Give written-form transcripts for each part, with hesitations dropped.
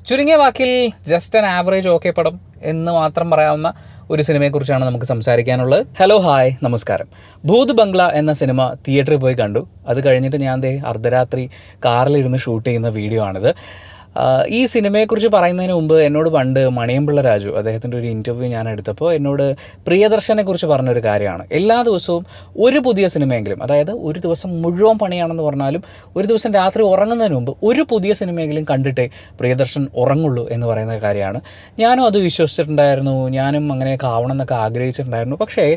ചുരുങ്ങിയ വാക്കിൽ just an average okay പടം എന്ന് മാത്രം പറയാവുന്ന ഒരു സിനിമയെക്കുറിച്ചാണ് നമുക്ക് സംസാരിക്കാനുള്ളത്. ഹലോ ഹായ് നമസ്കാരം. ഭൂത് ബംഗ്ല എന്ന സിനിമ തിയേറ്ററിൽ പോയി കണ്ടു. അത് കഴിഞ്ഞിട്ട് ഞാൻ അർദ്ധരാത്രി കാറിലിരുന്ന് ഷൂട്ട് ചെയ്യുന്ന വീഡിയോ ആണിത്. ഈ സിനിമയെക്കുറിച്ച് പറയുന്നതിന് മുമ്പ് എന്നോട് പണ്ട് മണിയമ്പിള്ള രാജു അദ്ദേഹത്തിൻ്റെ ഒരു ഇൻ്റർവ്യൂ ഞാൻ എടുത്തപ്പോൾ എന്നോട് പ്രിയദർശനെക്കുറിച്ച് പറഞ്ഞൊരു കാര്യമാണ്. എല്ലാ ദിവസവും ഒരു പുതിയ സിനിമയെങ്കിലും, അതായത് ഒരു ദിവസം മുഴുവൻ പണിയാണെന്ന് പറഞ്ഞാലും ഒരു ദിവസം രാത്രി ഉറങ്ങുന്നതിന് മുമ്പ് ഒരു പുതിയ സിനിമയെങ്കിലും കണ്ടിട്ടേ പ്രിയദർശൻ ഉറങ്ങുള്ളൂ എന്ന് പറയുന്ന കാര്യമാണ്. ഞാനും അത് വിശ്വസിച്ചിട്ടുണ്ടായിരുന്നു. ഞാനും അങ്ങനെയൊക്കെ ആവണം എന്നൊക്കെ ആഗ്രഹിച്ചിട്ടുണ്ടായിരുന്നു. പക്ഷേ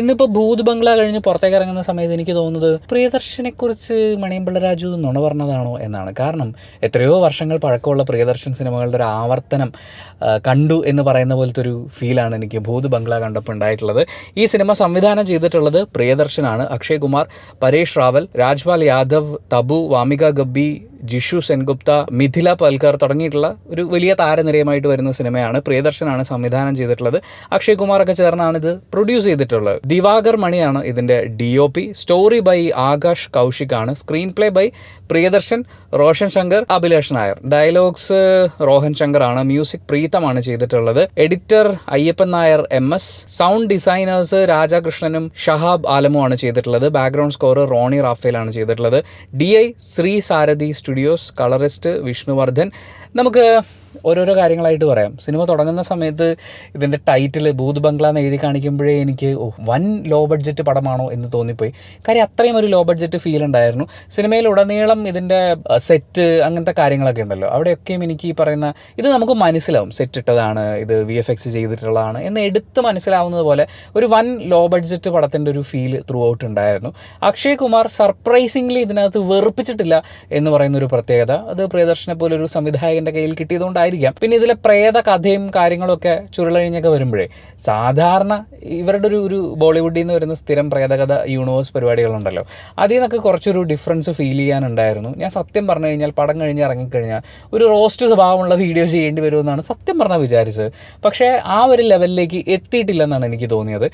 ഇന്നിപ്പോൾ ഭൂത് ബംഗ്ല കഴിഞ്ഞ് പുറത്തേക്ക് ഇറങ്ങുന്ന സമയത്ത് എനിക്ക് തോന്നുന്നത് പ്രിയദർശനെക്കുറിച്ച് മണിയമ്പിള്ള രാജു നുണ പറഞ്ഞതാണോ എന്നാണ്. കാരണം എത്രയോ വർഷങ്ങൾ പഴക്കമുള്ള പ്രിയദർശൻ സിനിമകളുടെ ഒരു ആവർത്തനം കണ്ടു എന്ന് പറയുന്ന പോലത്തെ ഒരു ഫീലാണ് എനിക്ക് ഭൂത് ബംഗ്ല കണ്ടപ്പോൾ ഉണ്ടായിട്ടുള്ളത്. ഈ സിനിമ സംവിധാനം ചെയ്തിട്ടുള്ളത് പ്രിയദർശനാണ്. അക്ഷയ് കുമാർ, പരേഷ് റാവൽ, രാജ്പാൽ യാദവ്, തബു, വാമിക ഗബ്ബി, ജിഷു സെൻഗുപ്ത, മിഥില പൽക്കർ തുടങ്ങിയിട്ടുള്ള ഒരു വലിയ താരനിരയുമായിട്ട് വരുന്ന സിനിമയാണ്. പ്രിയദർശനാണ് സംവിധാനം ചെയ്തിട്ടുള്ളത്. അക്ഷയ് കുമാറൊക്കെ ചേർന്നാണ് ഇത് പ്രൊഡ്യൂസ് ചെയ്തിട്ടുള്ളത്. ദിവാകർ മണിയാണ് ഇതിൻ്റെ DOP. സ്റ്റോറി ബൈ ആകാശ് കൗശികാണ്. Screen play by Priyadarshan, Roshan Shankar, Abhilash Nair. Dialogues Rohan ശങ്കറാണ്. മ്യൂസിക് പ്രീതമാണ് ചെയ്തിട്ടുള്ളത്. Editor Ayyappan Nair MS. Sound designers രാജാകൃഷ്ണനും ഷഹാബ് ആലമുമാണ് ചെയ്തിട്ടുള്ളത്. ബാക്ക്ഗ്രൗണ്ട് സ്കോർ റോണി റാഫേലാണ് ചെയ്തിട്ടുള്ളത്. DI Sree Sarathi studios. Colourist Vishnuvardhan. നമുക്ക് ഓരോരോ കാര്യങ്ങളായിട്ട് പറയാം. സിനിമ തുടങ്ങുന്ന സമയത്ത് ഇതിൻ്റെ ടൈറ്റിൽ ഭൂത് ബംഗ്ല എന്ന് എഴുതി കാണിക്കുമ്പോഴേ എനിക്ക് വൻ ലോ ബഡ്ജറ്റ് പടമാണോ എന്ന് തോന്നിപ്പോയി. കാര്യം അത്രയും ഒരു ലോ ബഡ്ജറ്റ് ഫീൽ ഉണ്ടായിരുന്നു. സിനിമയിലുടനീളം ഇതിൻ്റെ സെറ്റ് അങ്ങനത്തെ കാര്യങ്ങളൊക്കെ ഉണ്ടല്ലോ, അവിടെയൊക്കെയും എനിക്ക് ഈ പറയുന്ന ഇത് നമുക്ക് മനസ്സിലാവും സെറ്റ് ഇട്ടതാണ്, ഇത് VFX ചെയ്തിട്ടുള്ളതാണ് എന്ന് എടുത്ത് മനസ്സിലാവുന്നത് പോലെ ഒരു വൻ ലോ ബഡ്ജറ്റ് പടത്തിൻ്റെ ഒരു ഫീൽ ത്രൂ ഔട്ട് ഉണ്ടായിരുന്നു. അക്ഷയ് കുമാർ സർപ്രൈസിംഗ്ലി ഇതിനകത്ത് വെറുപ്പിച്ചിട്ടില്ല എന്ന് പറയുന്നൊരു പ്രത്യേകത അത് പ്രിയദർശനെ പോലൊരു സംവിധായകൻ്റെ കയ്യിൽ കിട്ടിയതുകൊണ്ടായിരിക്കും. പിന്നെ ഇതിലെ പ്രേത കഥയും കാര്യങ്ങളൊക്കെ ചുരുളഴിഞ്ഞൊക്കെ വരുമ്പോഴേ സാധാരണ ഇവരുടെ ഒരു ബോളിവുഡിൽ നിന്ന് വരുന്ന സ്ഥിരം പ്രേതകഥ യൂണിവേഴ്സ് പരിപാടികളുണ്ടല്ലോ, അതിൽ നിന്നൊക്കെ കുറച്ചൊരു ഡിഫറൻസ് ഫീൽ ചെയ്യാനുണ്ടായിരുന്നു. ഞാൻ സത്യം പറഞ്ഞു കഴിഞ്ഞാൽ പടം കഴിഞ്ഞ് ഇറങ്ങിക്കഴിഞ്ഞാൽ ഒരു റോസ്റ്റ് സ്വഭാവമുള്ള വീഡിയോ ചെയ്യേണ്ടി വരുമെന്നാണ് സത്യം പറഞ്ഞാൽ വിചാരിച്ചത്. പക്ഷേ ആ ഒരു ലെവലിലേക്ക് എത്തിയിട്ടില്ലെന്നാണ് എനിക്ക് തോന്നിയത്.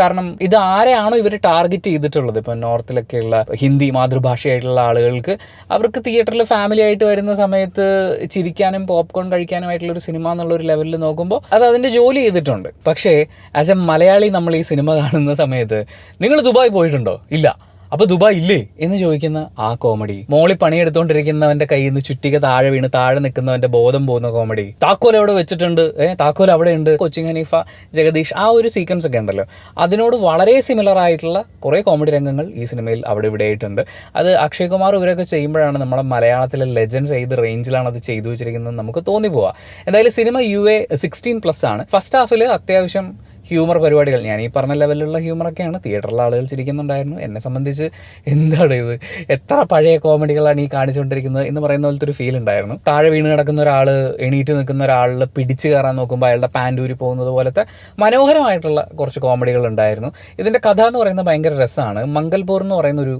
കാരണം ഇത് ആരെയാണോ ഇവർ ടാർഗറ്റ് ചെയ്തിട്ടുള്ളത്, ഇപ്പോൾ നോർത്തിലൊക്കെയുള്ള ഹിന്ദി മാതൃഭാഷയായിട്ടുള്ള ആളുകൾക്ക് അവർക്ക് തിയേറ്ററിൽ ഫാമിലി ആയിട്ട് വരുന്ന സമയത്ത് ചിരിക്കാനും പോപ്കോൺ കഴിക്കാനുമായിട്ടുള്ളൊരു സിനിമ എന്നുള്ളൊരു ലെവലിൽ നോക്കുമ്പോൾ അത് അതിൻ്റെ ജോലി ചെയ്തിട്ടുണ്ട്. പക്ഷേ ആസ് എ മലയാളി നമ്മൾ ഈ സിനിമ കാണുന്ന സമയത്ത് നിങ്ങൾ ദുബായ് പോയിട്ടുണ്ടോ? ഇല്ല. അപ്പോൾ ദുബായ് ഇല്ലേ എന്ന് ചോദിക്കുന്ന ആ കോമഡി, മോളിൽ പണിയെടുത്തുകൊണ്ടിരിക്കുന്നവൻ്റെ കയ്യിൽ നിന്ന് ചുറ്റിക താഴെ വീണ് താഴെ നിൽക്കുന്നവൻ്റെ ബോധം പോകുന്ന കോമഡി, താക്കോൽ അവിടെ വെച്ചിട്ടുണ്ട്, താക്കോൽ അവിടെ ഉണ്ട്, കൊച്ചിൻ ഹനീഫ, ജഗദീഷ്, ആ ഒരു സീക്വൻസ് ഒക്കെ ഉണ്ടല്ലോ, അതിനോട് വളരെ സിമിലർ ആയിട്ടുള്ള കുറേ കോമഡി രംഗങ്ങൾ ഈ സിനിമയിൽ അവിടെ ഇവിടെ ആയിട്ടുണ്ട്. അത് അക്ഷയ് കുമാർ ഇവരൊക്കെ ചെയ്യുമ്പോഴാണ് നമ്മുടെ മലയാളത്തിലെ ലെജൻഡ്സ് ഏത് റേഞ്ചിലാണ് അത് ചെയ്തു വെച്ചിരിക്കുന്നത് നമുക്ക് തോന്നിപ്പോവുക. എന്തായാലും സിനിമ UA 16+ ആണ്. ഫസ്റ്റ് ഹാഫിൽ അത്യാവശ്യം ഹ്യൂമർ പരിപാടികൾ, ഞാൻ ഈ പറഞ്ഞ ലെവലിലുള്ള ഹ്യൂമറൊക്കെയാണ്. തിയേറ്ററിലെ ആളുകൾ ചിരിക്കുന്നുണ്ടായിരുന്നു. എന്നെ സംബന്ധിച്ച് എന്താണ് ഇത്, എത്ര പഴയ കോമഡികളാണ് ഈ കാണിച്ചുകൊണ്ടിരിക്കുന്നത് എന്ന് പറയുന്ന പോലത്തെ ഒരു ഫീൽ ഉണ്ടായിരുന്നു. താഴെ വീണ് കിടക്കുന്ന ഒരാൾ എണീറ്റ് നിൽക്കുന്ന ഒരാളിൽ പിടിച്ച് കയറാൻ നോക്കുമ്പോൾ അയാളുടെ പാൻറ് ഊരി പോകുന്നത് പോലത്തെ മനോഹരമായിട്ടുള്ള കുറച്ച് കോമഡികൾ ഉണ്ടായിരുന്നു. ഇതിൻ്റെ കഥ എന്ന് പറയുന്നത് ഭയങ്കര രസമാണ്. മംഗൽപൂർ എന്ന് പറയുന്ന ഒരു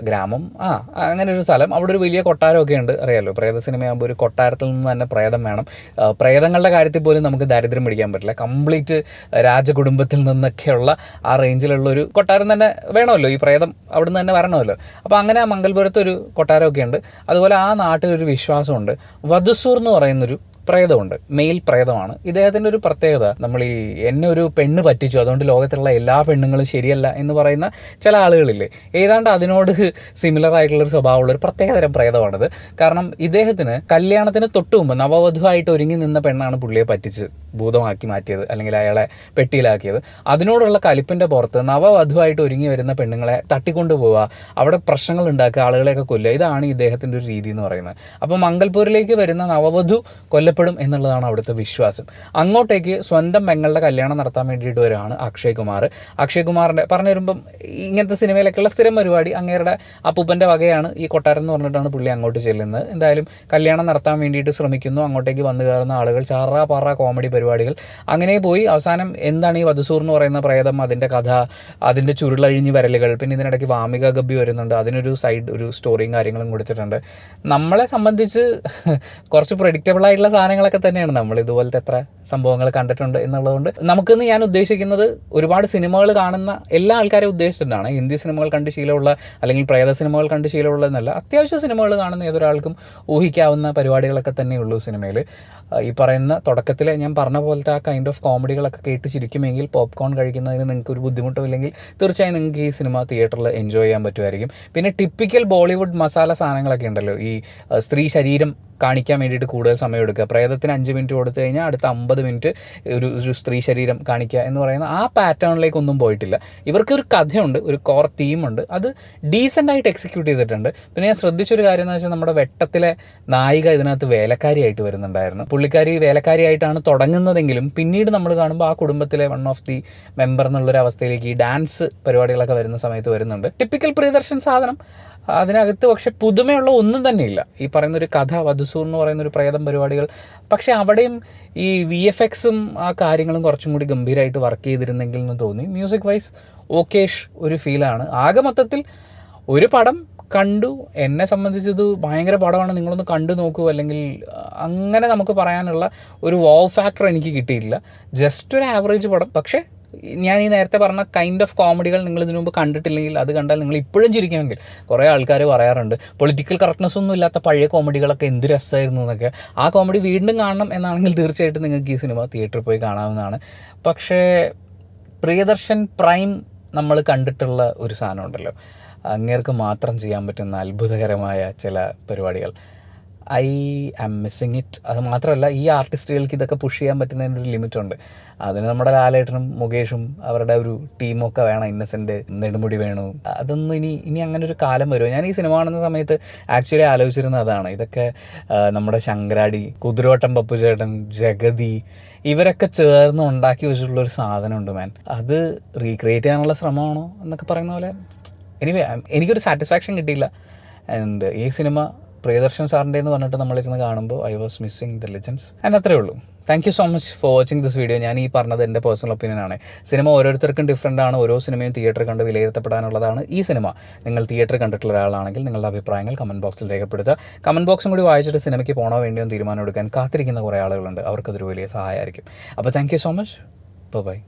ഗ്രാമം അങ്ങനെ ഒരു സ്ഥലം, അവിടെ ഒരു വലിയ കൊട്ടാരമൊക്കെ ഉണ്ട്. അറിയാമല്ലോ, പ്രേത സിനിമയാകുമ്പോൾ ഒരു കൊട്ടാരത്തിൽ നിന്ന് തന്നെ പ്രേതം വേണം. പ്രേതങ്ങളുടെ കാര്യത്തിൽ പോലും നമുക്ക് ദാരിദ്ര്യം പിടിക്കാൻ പറ്റില്ല. കംപ്ലീറ്റ് രാജകുടുംബത്തിൽ നിന്നൊക്കെയുള്ള ആ റേഞ്ചിലുള്ളൊരു കൊട്ടാരം തന്നെ വേണമല്ലോ, ഈ പ്രേതം അവിടെ നിന്ന് തന്നെ വരണമല്ലോ. അപ്പോൾ അങ്ങനെ ആ മംഗൽപുരത്ത് ഒരു കൊട്ടാരമൊക്കെ ഉണ്ട്. അതുപോലെ ആ നാട്ടിലൊരു വിശ്വാസമുണ്ട്. വധുസൂർ എന്ന് പറയുന്നൊരു പ്രേതമുണ്ട്, മെയിൽ പ്രേതമാണ്. ഇദ്ദേഹത്തിൻ്റെ ഒരു പ്രത്യേകത, നമ്മൾ എന്നെ ഒരു പെണ്ണ് പറ്റിച്ചു അതുകൊണ്ട് ലോകത്തിലുള്ള എല്ലാ പെണ്ണുങ്ങളും ശരിയല്ല എന്ന് പറയുന്ന ചില ആളുകളില്ലേ, ഏതാണ്ട് അതിനോട് സിമിലർ ആയിട്ടുള്ളൊരു സ്വഭാവമുള്ളൊരു പ്രത്യേകതരം പ്രേതമാണിത്. കാരണം ഇദ്ദേഹത്തിന് കല്യാണത്തിന് തൊട്ട് മുമ്പ് നവവധുവായിട്ട് ഒരുങ്ങി നിന്ന പെണ്ണാണ് പുള്ളിയെ പറ്റിച്ച് ഭൂതമാക്കി മാറ്റിയത്, അല്ലെങ്കിൽ അയാളെ പെട്ടിയിലാക്കിയത്. അതിനോടുള്ള കലിപ്പിൻ്റെ പുറത്ത് നവവധുവായിട്ട് ഒരുങ്ങി വരുന്ന പെണ്ണുങ്ങളെ തട്ടിക്കൊണ്ടു പോവുക, അവിടെ പ്രശ്നങ്ങൾ ഉണ്ടാക്കുക, ആളുകളെയൊക്കെ കൊല്ലുക, ഇതാണ് ഇദ്ദേഹത്തിൻ്റെ ഒരു രീതി എന്ന് പറയുന്നത്. അപ്പോൾ മംഗൽപൂരിലേക്ക് വരുന്ന നവവധു കൊല്ലപ്പെടും എന്നുള്ളതാണ് അവിടുത്തെ വിശ്വാസം. അങ്ങോട്ടേക്ക് സ്വന്തം പെങ്ങളുടെ കല്യാണം നടത്താൻ വേണ്ടിയിട്ട് വരുവാണ് അക്ഷയ് കുമാർ. അക്ഷയ് കുമാറിൻ്റെ പറഞ്ഞു വരുമ്പം ഇങ്ങനത്തെ സിനിമയിലൊക്കെയുള്ള സ്ഥിരം പരിപാടി, അങ്ങേരുടെ അപ്പൂപ്പൻ്റെ വകയാണ് ഈ കൊട്ടാരം എന്ന് പറഞ്ഞിട്ടാണ് പുള്ളി അങ്ങോട്ട് ചെല്ലുന്നത്. എന്തായാലും കല്യാണം നടത്താൻ വേണ്ടിയിട്ട് ശ്രമിക്കുന്നു. അങ്ങോട്ടേക്ക് വന്നു കയറുന്ന ആളുകൾ ചാറാ പാറ കോമഡി പരിപാടികൾ അങ്ങനെ പോയി. അവസാനം എന്താണ് ഈ വധുസൂർ എന്ന് പറയുന്ന പ്രേതം, അതിൻ്റെ കഥ, അതിൻ്റെ ചുരുളഴിഞ്ഞ് വരലുകൾ, പിന്നെ ഇതിനിടയ്ക്ക് വാമിക ഗബ്ബി വരുന്നുണ്ട്, അതിനൊരു സൈഡ് ഒരു സ്റ്റോറിയും കാര്യങ്ങളും കൊടുത്തിട്ടുണ്ട്. നമ്മളെ സംബന്ധിച്ച് കുറച്ച് പ്രഡിക്റ്റബിൾ ആയിട്ടുള്ള സാധനങ്ങളൊക്കെ തന്നെയാണ്. നമ്മൾ ഇതുപോലത്തെ എത്ര സംഭവങ്ങൾ കണ്ടിട്ടുണ്ട് എന്നുള്ളതുകൊണ്ട് നമുക്കിന്ന് ഞാൻ ഉദ്ദേശിക്കുന്നത് ഒരുപാട് സിനിമകൾ കാണുന്ന എല്ലാ ആൾക്കാരെയും ഉദ്ദേശിച്ചിട്ടാണ്. ഹിന്ദി സിനിമകൾ കണ്ട് ശീലമുള്ള അല്ലെങ്കിൽ പ്രേത സിനിമകൾ കണ്ട് ശീലമുള്ളതെന്നല്ല, അത്യാവശ്യം സിനിമകൾ കാണുന്ന ഏതൊരാൾക്കും ഊഹിക്കാവുന്ന പരിപാടികളൊക്കെ തന്നെയുള്ളൂ സിനിമയിൽ. ഈ പറയുന്ന തുടക്കത്തിൽ ഞാൻ പറഞ്ഞ പോലത്തെ ആ കൈൻഡ് ഓഫ് കോമഡികളൊക്കെ കേട്ട് ചിരിക്കുമെങ്കിൽ പോപ്കോൺ കഴിക്കുന്നതിന് നിങ്ങൾക്ക് ഒരു ബുദ്ധിമുട്ടും ഇല്ലെങ്കിൽ തീർച്ചയായും നിങ്ങൾക്ക് ഈ സിനിമ തിയേറ്ററിൽ എൻജോയ് ചെയ്യാൻ പറ്റുമായിരിക്കും. പിന്നെ ടിപ്പിക്കൽ ബോളിവുഡ് മസാല സാധനങ്ങളൊക്കെ ഉണ്ടല്ലോ, ഈ സ്ത്രീ ശരീരം കാണിക്കാൻ വേണ്ടിയിട്ട് കൂടുതൽ സമയം എടുക്കുക. പ്രേതത്തിന് 5 മിനിറ്റ് കൊടുത്തു കഴിഞ്ഞാൽ അടുത്ത 50 മിനിറ്റ് ഒരു സ്ത്രീ ശരീരം കാണിക്കുക എന്ന് പറയുന്ന ആ പാറ്റേണിലേക്കൊന്നും പോയിട്ടില്ല. ഇവർക്കൊരു കഥയുണ്ട്, ഒരു കോർ തീമുണ്ട്, അത് ഡീസൻ്റായിട്ട് എക്സിക്യൂട്ട് ചെയ്തിട്ടുണ്ട്. പിന്നെ ഞാൻ ശ്രദ്ധിച്ചൊരു കാര്യം എന്ന് വെച്ചാൽ നമ്മുടെ വെട്ടത്തിലെ നായിക ഇതിനകത്ത് വേലക്കാരിയായിട്ട് വരുന്നുണ്ടായിരുന്നു. പുള്ളിക്കാരി വേലക്കാരിയായിട്ടാണ് തുടങ്ങുന്നതെങ്കിലും പിന്നീട് നമ്മൾ കാണുമ്പോൾ ആ കുടുംബത്തിലെ വൺ ഓഫ് ദി മെമ്പർ എന്നുള്ളൊരു അവസ്ഥയിലേക്ക് ഈ ഡാൻസ് പരിപാടികളൊക്കെ വരുന്ന സമയത്ത് വരുന്നുണ്ട്. ടിപ്പിക്കൽ പ്രിയദർശൻ സാധനം. അതിനകത്ത് പക്ഷേ പുതുമയുള്ള ഒന്നും തന്നെയില്ല. ഈ പറയുന്നൊരു കഥ, വധുസൂർ എന്ന് പറയുന്നൊരു പ്രേതം പരിപാടികൾ, പക്ഷേ അവിടെയും ഈ VFXും ആ കാര്യങ്ങളും കുറച്ചും കൂടി ഗംഭീരമായിട്ട് വർക്ക് ചെയ്തിരുന്നെങ്കിൽ എന്ന് തോന്നി. മ്യൂസിക് വൈസ് ഓക്കേഷ് ഒരു ഫീലാണ്. ആകെ മൊത്തത്തിൽ ഒരു പടം കണ്ടു. എന്നെ സംബന്ധിച്ചത് ഭയങ്കര പടമാണ്, നിങ്ങളൊന്ന് കണ്ടു നോക്കൂ, അല്ലെങ്കിൽ അങ്ങനെ നമുക്ക് പറയാനുള്ള ഒരു വാവ് ഫാക്ടർ എനിക്ക് കിട്ടിയിട്ടില്ല. ജസ്റ്റ് ഒരു ആവറേജ് പടം. പക്ഷേ ഞാൻ ഈ നേരത്തെ പറഞ്ഞ കൈൻഡ് ഓഫ് കോമഡികൾ നിങ്ങൾ ഇതിനു മുമ്പ് കണ്ടിട്ടില്ലെങ്കിൽ അത് കണ്ടാൽ നിങ്ങൾ ഇപ്പോഴും ചിരിക്കുമെങ്കിൽ. കുറേ ആൾക്കാർ പറയാറുണ്ട് പൊളിറ്റിക്കൽ കറക്റ്റ്നെസ് ഒന്നും ഇല്ലാത്ത പഴയ കോമഡികളൊക്കെ എന്ത് രസമായിരുന്നു എന്നൊക്കെ. ആ കോമഡി വീണ്ടും കാണണം എന്നാണെങ്കിൽ തീർച്ചയായിട്ടും നിങ്ങൾക്ക് ഈ സിനിമ തിയേറ്ററിൽ പോയി കാണാവുന്നതാണ്. പക്ഷേ പ്രിയദർശൻ പ്രൈം നമ്മൾ കണ്ടിട്ടുള്ള ഒരു സാധനം ഉണ്ടല്ലോ, അങ്ങേർക്ക് മാത്രം ചെയ്യാൻ പറ്റുന്ന അത്ഭുതകരമായ ചില പരിപാടികൾ. I am missing it. അത് മാത്രമല്ല, ഈ ആർട്ടിസ്റ്റുകൾക്ക് ഇതൊക്കെ പുഷ് ചെയ്യാൻ പറ്റുന്നതിനൊരു ലിമിറ്റുണ്ട്. അതിന് നമ്മുടെ ലാലേട്ടനും മുകേഷും അവരുടെ ഒരു ടീമൊക്കെ വേണം. ഇന്നസെൻ്റ്, നെടുമുടി വേണു, അതൊന്നും ഇനി അങ്ങനെ ഒരു കാലം വരുമോ? ഞാൻ ഈ സിനിമ കാണുന്ന സമയത്ത് ആക്ച്വലി ആലോചിച്ചിരുന്നത് അതാണ്. ഇതൊക്കെ നമ്മുടെ ശങ്കരാടി, കുതിരോട്ടം പപ്പുചേട്ടൻ, ജഗതി, ഇവരൊക്കെ ചേർന്ന് ഉണ്ടാക്കി വെച്ചിട്ടുള്ളൊരു സാധനമുണ്ട് മാൻ. അത് റീക്രിയേറ്റ് ചെയ്യാനുള്ള ശ്രമമാണോ എന്നൊക്കെ പറയുന്ന പോലെ എനിവേ എനിക്കൊരു സാറ്റിസ്ഫാക്ഷൻ കിട്ടിയില്ല. ആൻഡ് ഈ സിനിമ പ്രിയദർശൻ സാറിൻ്റെ എന്ന് പറഞ്ഞിട്ട് നമ്മളിരുന്ന് കാണുമ്പോൾ I was missing the legends. And അത്രേ ഉള്ളൂ. Thank you so much for watching this video. ഞാൻ ഈ പറഞ്ഞത് എൻ്റെ പേഴ്സണൽ ഒപ്പീനിയനാണ്. സിനിമ ഓരോരുത്തർക്കും ഡിഫറൻ്റ് ആണ്. ഓരോ സിനിമയും തിയേറ്ററിൽ കണ്ട് വിലയിരുത്തപ്പെടാനുള്ളതാണ്. ഈ സിനിമ നിങ്ങൾ തിയേറ്ററിൽ കണ്ടിട്ടുള്ള ഒരാളാണെങ്കിൽ നിങ്ങളുടെ അഭിപ്രായങ്ങൾ കമൻറ്റ് ബോക്സിൽ രേഖപ്പെടുത്തുക. കമൻറ്റ് ബോക്സും കൂടി വായിച്ചിട്ട് സിനിമയ്ക്ക് പോകണോ വേണ്ടിയോ തീരുമാനം എടുക്കാൻ കാത്തിരിക്കുന്ന കുറേ ആളുകളുണ്ട്. അവർക്കതൊരു വലിയ സഹായമായിരിക്കും. അപ്പോൾ thank you so much. By.